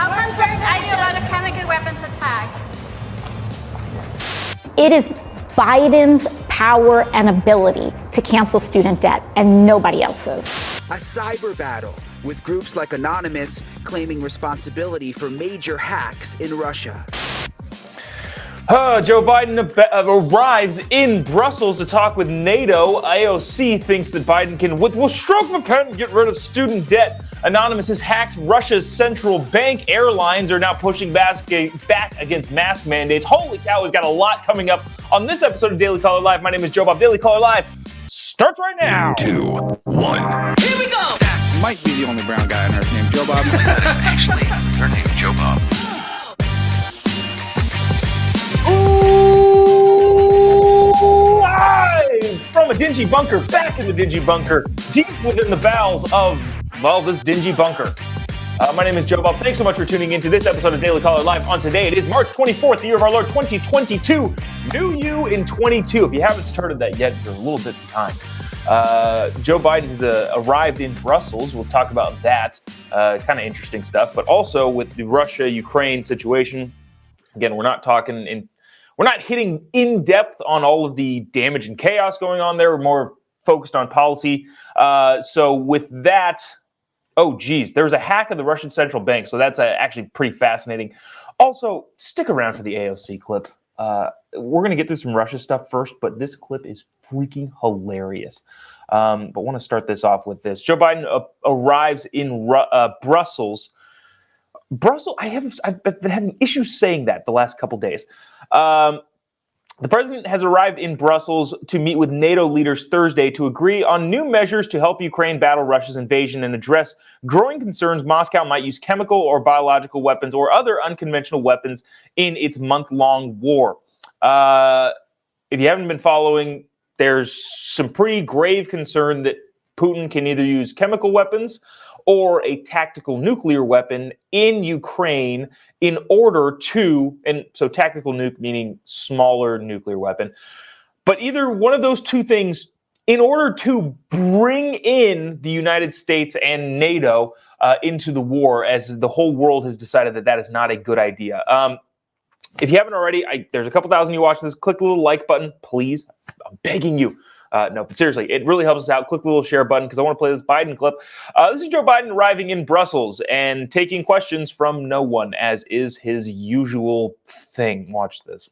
How concerned are you about a chemical weapons attack? It is Biden's power and ability to cancel student debt and nobody else's. A cyber battle with groups like Anonymous claiming responsibility for major hacks in Russia. Joe Biden arrives in Brussels to talk with NATO. AOC thinks that Biden can, with stroke of a pen, get rid of student debt. Anonymous has hacked Russia's central bank. Airlines are now pushing back against mask mandates. Holy cow, we've got a lot coming up on this episode of Daily Caller Live. My name is Jobob. Daily Caller Live starts right now. 2, 1. Here we go. Might be the only brown guy on earth named Jobob. That is actually her name, Jobob. Live from a dingy bunker, back in the dingy bunker, deep within the bowels of, well, this dingy bunker. My name is Jobob. Thanks so much for tuning into this episode of Daily Caller Live. On today, it is March 24th, the year of our Lord 2022. New you in 22. If you haven't started that yet, you're a little bit behind. Joe Biden has arrived in Brussels. We'll talk about that. Kind of interesting stuff. But also with the Russia-Ukraine situation, again, we're not hitting in depth on all of the damage and chaos going on there. We're more focused on policy. So with that, oh geez, there's a hack of the Russian central bank. So that's actually pretty fascinating. Also, stick around for the AOC clip. We're going to get through some Russia stuff first, but this clip is freaking hilarious. But want to start this off with this. Joe Biden arrives in Brussels. Brussels, I've been having issues saying that the last couple days. The president has arrived in Brussels to meet with NATO leaders Thursday to agree on new measures to help Ukraine battle Russia's invasion and address growing concerns Moscow might use chemical or biological weapons or other unconventional weapons in its month-long war. If you haven't been following, there's some pretty grave concern that Putin can either use chemical weapons or a tactical nuclear weapon in Ukraine in order to, and so tactical nuke meaning smaller nuclear weapon, but either one of those two things in order to bring in the United States and NATO into the war, as the whole world has decided that that is not a good idea. If you haven't already, there's a couple thousand you watching this, click the little like button, please. I'm begging you. No, but seriously, it really helps us out. Click the little share button because I want to play this Biden clip. This is Joe Biden arriving in Brussels and taking questions from no one, as is his usual thing. Watch this.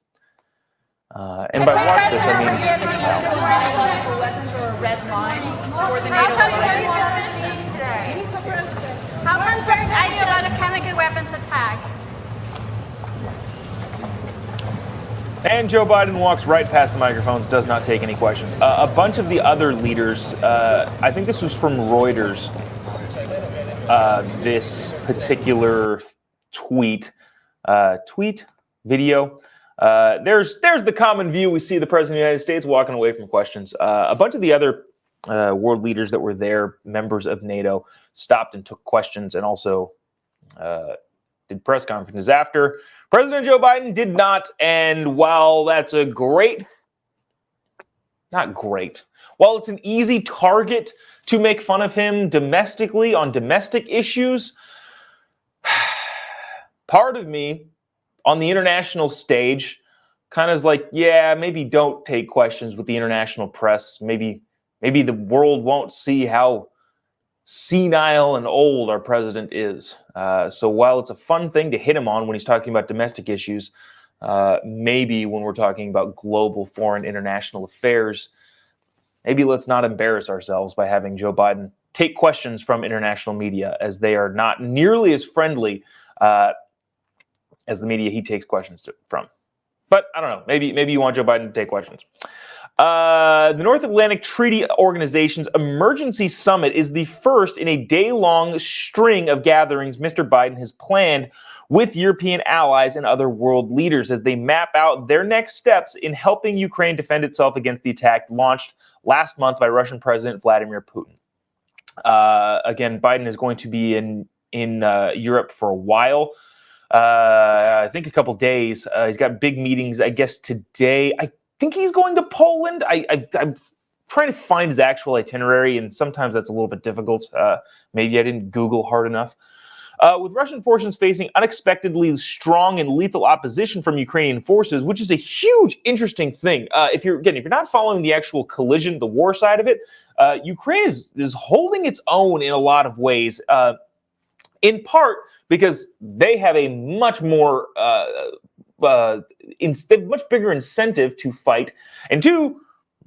And by watch this, I mean... Weapons or a red line for the NATO. How concerned are you about a chemical weapons attack? And Joe Biden walks right past the microphones, does not take any questions. A bunch of the other leaders, I think this was from Reuters, this particular video. There's the common view. We see the President of the United States walking away from questions. A bunch of the other world leaders that were there, members of NATO, stopped and took questions and also did press conferences after. President Joe Biden did not, and while that's while it's an easy target to make fun of him domestically on domestic issues, part of me on the international stage kind of is like, yeah, maybe don't take questions with the international press. Maybe the world won't see how senile and old our president is. So while it's a fun thing to hit him on when he's talking about domestic issues, maybe when we're talking about global foreign international affairs, maybe let's not embarrass ourselves by having Joe Biden take questions from international media, as they are not nearly as friendly as the media he takes questions from. But I don't know, maybe you want Joe Biden to take questions. The North Atlantic Treaty Organization's emergency summit is the first in a day-long string of gatherings Mr. Biden has planned with European allies and other world leaders as they map out their next steps in helping Ukraine defend itself against the attack launched last month by Russian President Vladimir Putin. Again, Biden is going to be in Europe for a while. I think a couple days. He's got big meetings, I guess, today. I think he's going to Poland. I'm trying to find his actual itinerary, and sometimes that's a little bit difficult. Maybe I didn't Google hard enough. with Russian forces facing unexpectedly strong and lethal opposition from Ukrainian forces, which is a huge, interesting thing. If you're not following the actual collision, the war side of it, Ukraine is holding its own in a lot of ways, in part because they have a much more much bigger incentive to fight, and two,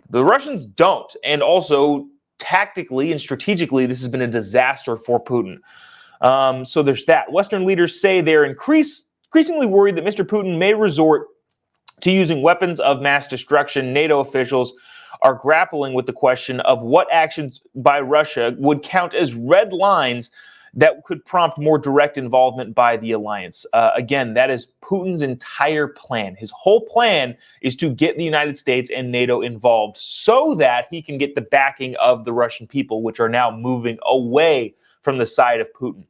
the Russians don't. And also, tactically and strategically, this has been a disaster for Putin. So there's that. Western leaders say they're increasingly worried that Mr. Putin may resort to using weapons of mass destruction. NATO officials are grappling with the question of what actions by Russia would count as red lines that could prompt more direct involvement by the alliance. Again, that is Putin's entire plan. His whole plan is to get the United States and NATO involved so that he can get the backing of the Russian people, which are now moving away from the side of Putin.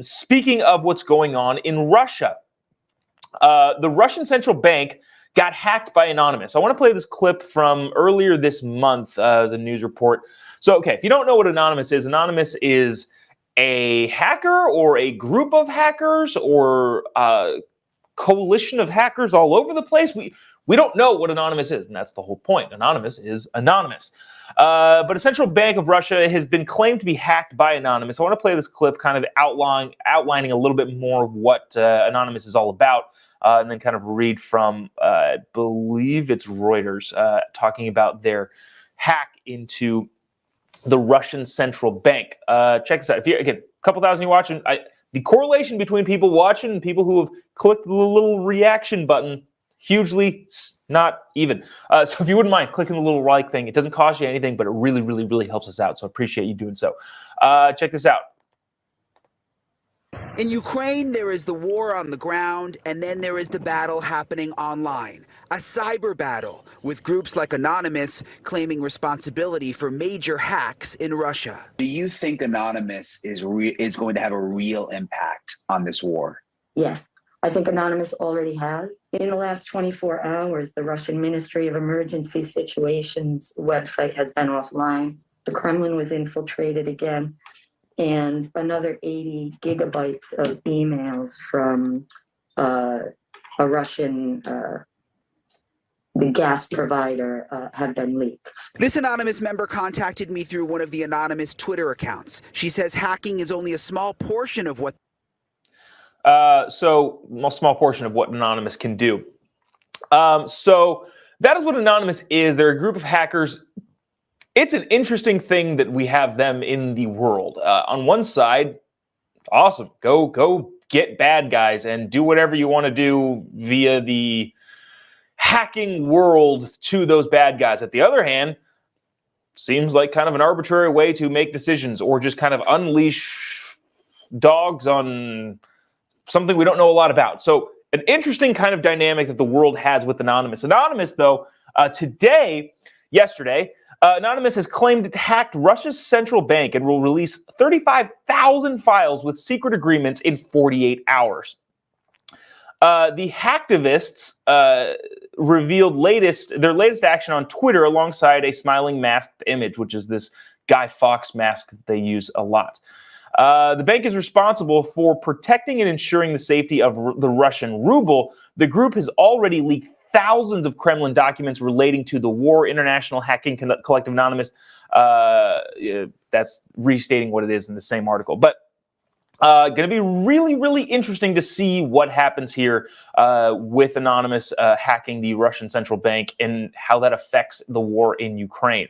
Speaking of what's going on in Russia, the Russian central bank got hacked by Anonymous. I want to play this clip from earlier this month, the news report. So, okay, if you don't know what Anonymous is a hacker or a group of hackers or a coalition of hackers all over the place. We don't know what Anonymous is, and that's the whole point. Anonymous is anonymous. But a central bank of Russia has been claimed to be hacked by Anonymous. I want to play this clip kind of outlining a little bit more of what Anonymous is all about, and then kind of read from, I believe it's Reuters, talking about their hack into the Russian central bank. Check this out. If you again, a couple thousand you watching, the correlation between people watching and people who have clicked the little reaction button, hugely not even. So if you wouldn't mind clicking the little like thing, it doesn't cost you anything, but it really, really, really helps us out. So I appreciate you doing so. Check this out. In Ukraine, there is the war on the ground, and then there is the battle happening online. A cyber battle, with groups like Anonymous claiming responsibility for major hacks in Russia. Do you think Anonymous is going to have a real impact on this war? Yes, I think Anonymous already has. In the last 24 hours, the Russian Ministry of Emergency Situations website has been offline. The Kremlin was infiltrated again. And another 80 gigabytes of emails from a Russian the gas provider have been leaked. This Anonymous member contacted me through one of the Anonymous Twitter accounts. She says hacking is only a small portion of what... So a small portion of what Anonymous can do. So that is what Anonymous is. They're a group of hackers. It's an interesting thing that we have them in the world. On one side, awesome. Go get bad guys and do whatever you want to do via the hacking world to those bad guys. At the other hand, seems like kind of an arbitrary way to make decisions or just kind of unleash dogs on something we don't know a lot about. So an interesting kind of dynamic that the world has with Anonymous. Anonymous, though, yesterday, Anonymous has claimed it hacked Russia's central bank and will release 35,000 files with secret agreements in 48 hours. The hacktivists revealed their latest action on Twitter alongside a smiling masked image, which is this Guy Fawkes mask that they use a lot. The bank is responsible for protecting and ensuring the safety of the Russian ruble. The group has already leaked thousands of Kremlin documents relating to the war. International Hacking Collective Anonymous, that's restating what it is in the same article. But going to be really, really interesting to see what happens here with Anonymous hacking the Russian central bank and how that affects the war in Ukraine.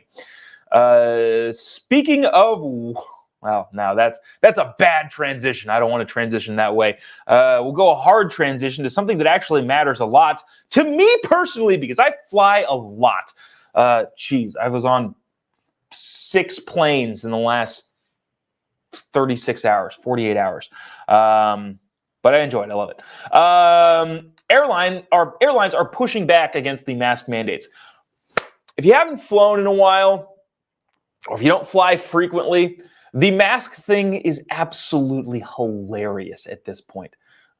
Speaking of... Well, now that's a bad transition. I don't want to transition that way. We'll go a hard transition to something that actually matters a lot to me personally, because I fly a lot. I was on 6 planes in the last 36 hours, 48 hours. But I enjoy it. I love it. Airlines are pushing back against the mask mandates. If you haven't flown in a while, or if you don't fly frequently, the mask thing is absolutely hilarious at this point.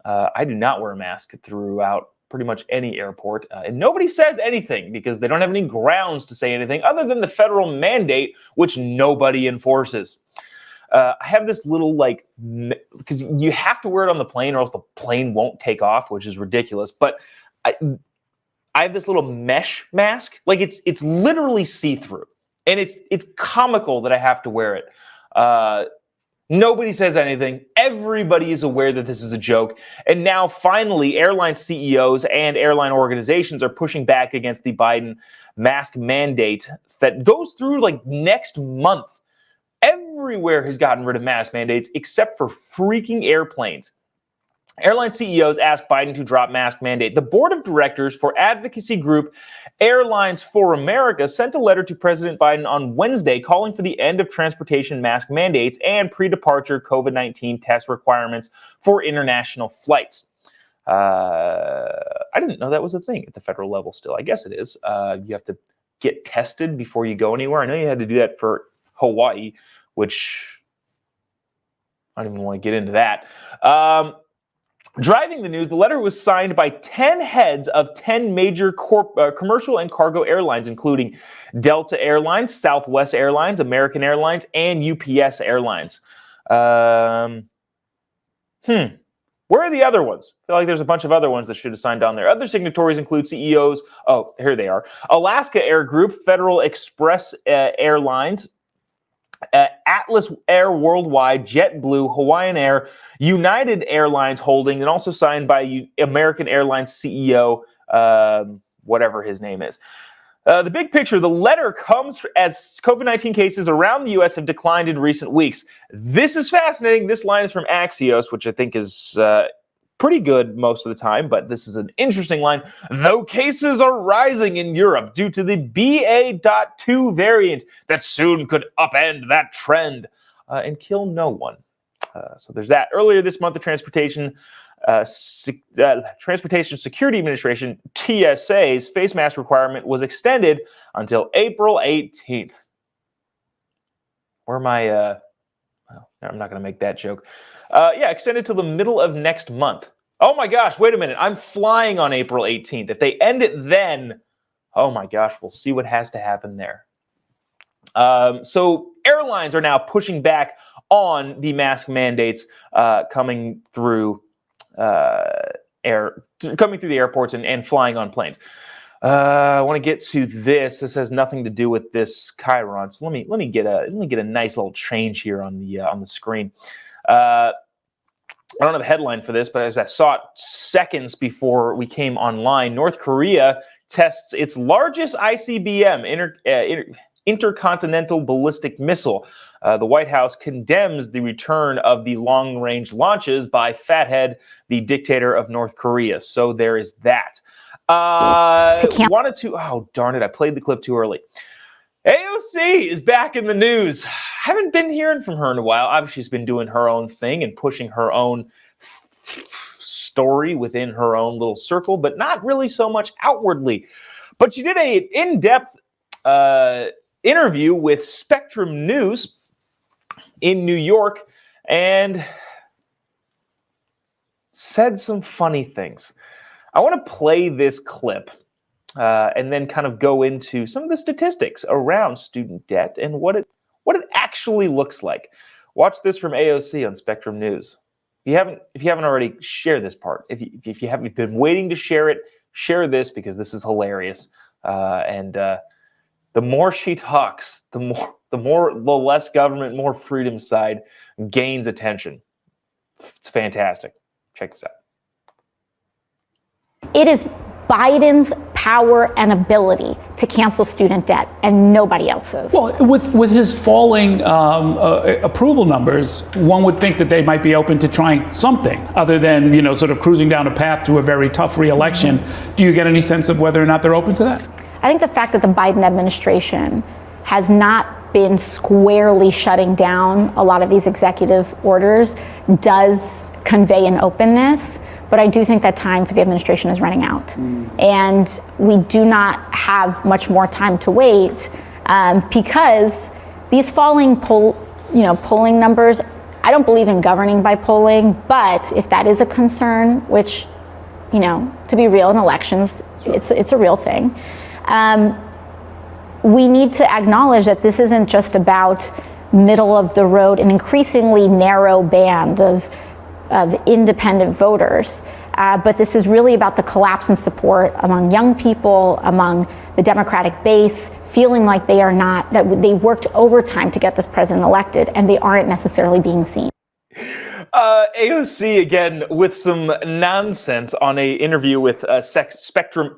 I do not wear a mask throughout pretty much any airport, and nobody says anything because they don't have any grounds to say anything other than the federal mandate, which nobody enforces. I have this little because you have to wear it on the plane or else the plane won't take off, which is ridiculous. But I have this little mesh mask. Like it's literally see-through, and it's comical that I have to wear it. Nobody says anything. Everybody is aware that this is a joke. And now finally, airline CEOs and airline organizations are pushing back against the Biden mask mandate that goes through like next month. Everywhere has gotten rid of mask mandates except for freaking airplanes. Airline CEOs asked Biden to drop mask mandate. The board of directors for advocacy group Airlines for America sent a letter to President Biden on Wednesday calling for the end of transportation mask mandates and pre-departure COVID-19 test requirements for international flights. I didn't know that was a thing at the federal level still. I guess it is. You have to get tested before you go anywhere. I know you had to do that for Hawaii, which I don't even want to get into that. Driving the news, the letter was signed by 10 heads of 10 major commercial and cargo airlines, including Delta Airlines, Southwest Airlines, American Airlines, and UPS Airlines. Where are the other ones? I feel like there's a bunch of other ones that should have signed on there. Other signatories include CEOs. Oh, here they are. Alaska Air Group, Federal Express Airlines, Atlas Air Worldwide, JetBlue, Hawaiian Air, United Airlines Holding, and also signed by American Airlines CEO, whatever his name is. The big picture, the letter comes as COVID-19 cases around the U.S. have declined in recent weeks. This is fascinating. This line is from Axios, which I think is pretty good most of the time, but this is an interesting line. Though cases are rising in Europe due to the BA.2 variant that soon could upend that trend and kill no one. So there's that. Earlier this month, the Transportation Security Administration, TSA's face mask requirement was extended until April 18th. Where am I? Well, I'm not going to make that joke. Extended till the middle of next month. Oh my gosh, wait a minute. I'm flying on April 18th. If they end it then, oh my gosh, we'll see what has to happen there. So airlines are now pushing back on the mask mandates coming through the airports and flying on planes. I want to get to this. This has nothing to do with this Chiron. So let me get a nice little change here on the screen. I don't have a headline for this, but as I saw it seconds before we came online, North Korea tests its largest ICBM, intercontinental ballistic missile. The White House condemns the return of the long-range launches by Fathead, the dictator of North Korea. So there is that. Oh, darn it. I played the clip too early. AOC is back in the news. Haven't been hearing from her in a while. Obviously, she's been doing her own thing and pushing her own story within her own little circle, but not really so much outwardly. But she did an in-depth interview with Spectrum News in New York and said some funny things. I want to play this clip and then kind of go into some of the statistics around student debt and what it actually looks like. Watch this from AOC on Spectrum News. If you haven't already, share this part. If you haven't been waiting to share it, share this because this is hilarious. The more she talks, the less government, more freedom side gains attention. It's fantastic. Check this out. It is Biden's power and ability to cancel student debt and nobody else's. Well, with his falling approval numbers, one would think that they might be open to trying something other than, sort of cruising down a path to a very tough re-election. Do you get any sense of whether or not they're open to that? I think the fact that the Biden administration has not been squarely shutting down a lot of these executive orders does convey an openness. But I do think that time for the administration is running out. And we do not have much more time to wait because these falling polling numbers, I don't believe in governing by polling, but if that is a concern, which, to be real in elections, it's a real thing. We need to acknowledge that this isn't just about middle of the road, an increasingly narrow band of independent voters. But this is really about the collapse in support among young people, among the Democratic base, feeling like they are not, that they worked overtime to get this president elected, and they aren't necessarily being seen. AOC again with some nonsense on an interview with Spectrum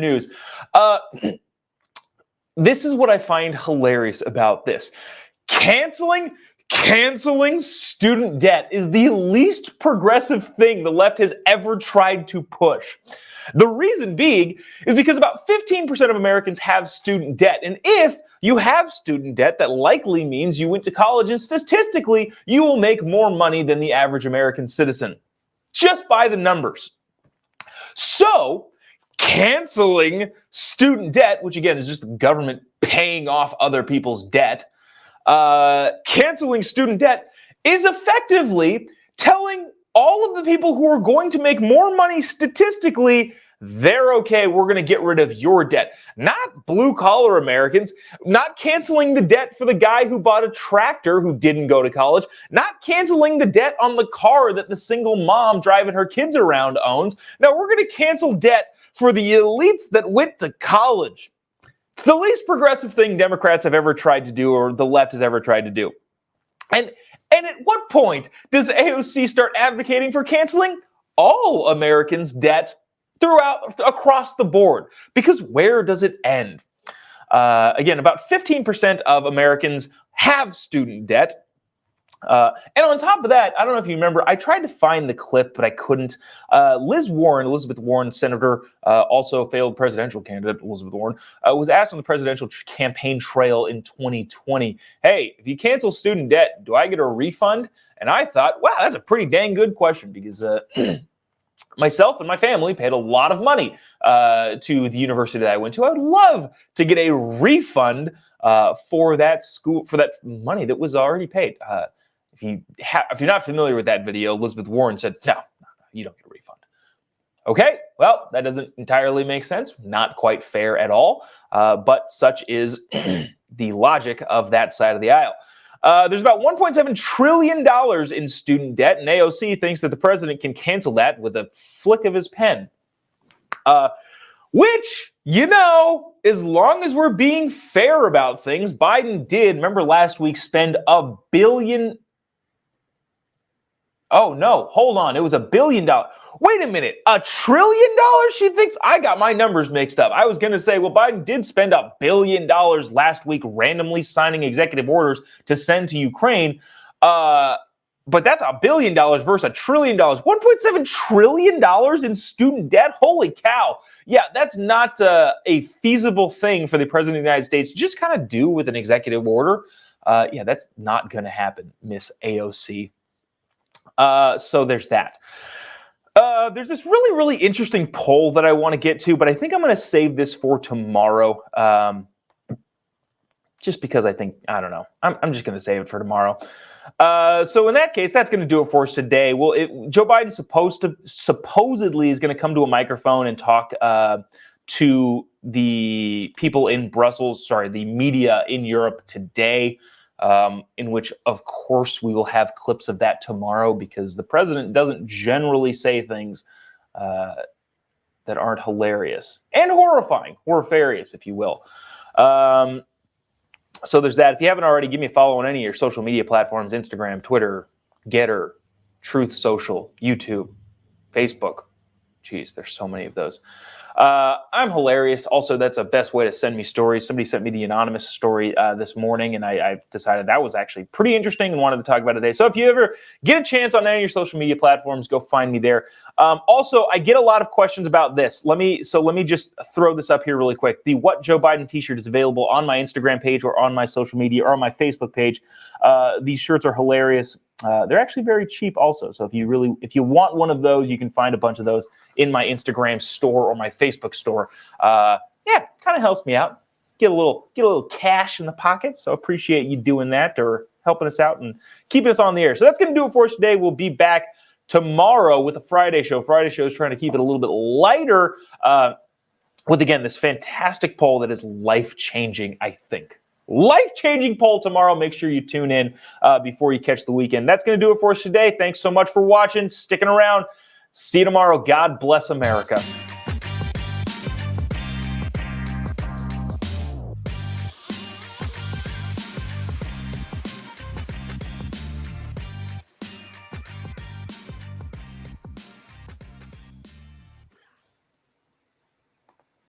News. This is what I find hilarious about this. Canceling student debt is the least progressive thing the left has ever tried to push. The reason being is because about 15% of Americans have student debt. And if you have student debt, that likely means you went to college, and statistically, you will make more money than the average American citizen, just by the numbers. So, canceling student debt, which again is just the government paying off other people's debt, canceling student debt is effectively telling all of the people who are going to make more money statistically, they're okay, we're going to get rid of your debt. Not blue-collar Americans, not canceling the debt for the guy who bought a tractor who didn't go to college, not canceling the debt on the car that the single mom driving her kids around owns. Now we're going to cancel debt for the elites that went to college. It's the least progressive thing Democrats have ever tried to do, or the left has ever tried to do. And at what point does AOC start advocating for canceling all Americans' debt across the board? Because where does it end? Again, about 15% of Americans have student debt. And on top of that, I don't know if you remember, I tried to find the clip, but I couldn't. Elizabeth Warren, senator, also failed presidential candidate, Elizabeth Warren, was asked on the presidential campaign trail in 2020, hey, if you cancel student debt, do I get a refund? And I thought, wow, that's a pretty dang good question, because myself and my family paid a lot of money to the university that I went to. I would love to get a refund for that school, for that money that was already paid. If you're not familiar with that video, Elizabeth Warren said, no, you don't get a refund. Okay, well, that doesn't entirely make sense. Not quite fair at all, but such is the logic of that side of the aisle. There's about $1.7 trillion in student debt, and AOC thinks that the president can cancel that with a flick of his pen. Which, as long as we're being fair about things, Biden did, remember last week, spend $1 billion. Oh, no, hold on. It was $1 billion. Wait a minute. $1 trillion? She thinks I got my numbers mixed up. I was going to say, well, Biden did spend $1 billion last week randomly signing executive orders to send to Ukraine. But that's $1 billion versus $1 trillion. $1.7 trillion in student debt? Holy cow. Yeah, that's not a feasible thing for the president of the United States to just kind of do with an executive order. Yeah, that's not going to happen, Miss AOC. So there's that. There's this really, really interesting poll that I want to get to, but I think I'm going to save this for tomorrow. Just because I don't know. I'm just going to save it for tomorrow. So in that case, that's going to do it for us today. Well, Joe Biden supposedly is going to come to a microphone and talk to the people in Brussels, the media in Europe today. In which, of course, we will have clips of that tomorrow, because the president doesn't generally say things that aren't hilarious and horrifying, horrifarious, if you will. So there's that. If you haven't already, give me a follow on any of your social media platforms: Instagram, Twitter, Getter, Truth Social, YouTube, Facebook. Jeez, there's so many of those. I'm hilarious. Also, that's the best way to send me stories. Somebody sent me the anonymous story this morning, and I decided that was actually pretty interesting and wanted to talk about it today. So if you ever get a chance on any of your social media platforms, go find me there. Also, I get a lot of questions about this. Let me just throw this up here really quick. The What Joe Biden t-shirt is available on my Instagram page or on my social media or on my Facebook page. These shirts are hilarious. They're actually very cheap also. So if you want one of those, you can find a bunch of those in my Instagram store or my Facebook store. Yeah, kind of helps me out. Get a little cash in the pocket. So appreciate you doing that or helping us out and keeping us on the air. So that's going to do it for us today. We'll be back tomorrow with a Friday show. Friday show is trying to keep it a little bit lighter with, again, this fantastic poll that is life-changing, I think. life-changing poll tomorrow. Make sure you tune in before you catch the weekend. That's going to do it for us today. Thanks so much for watching, sticking around. See you tomorrow. God bless America.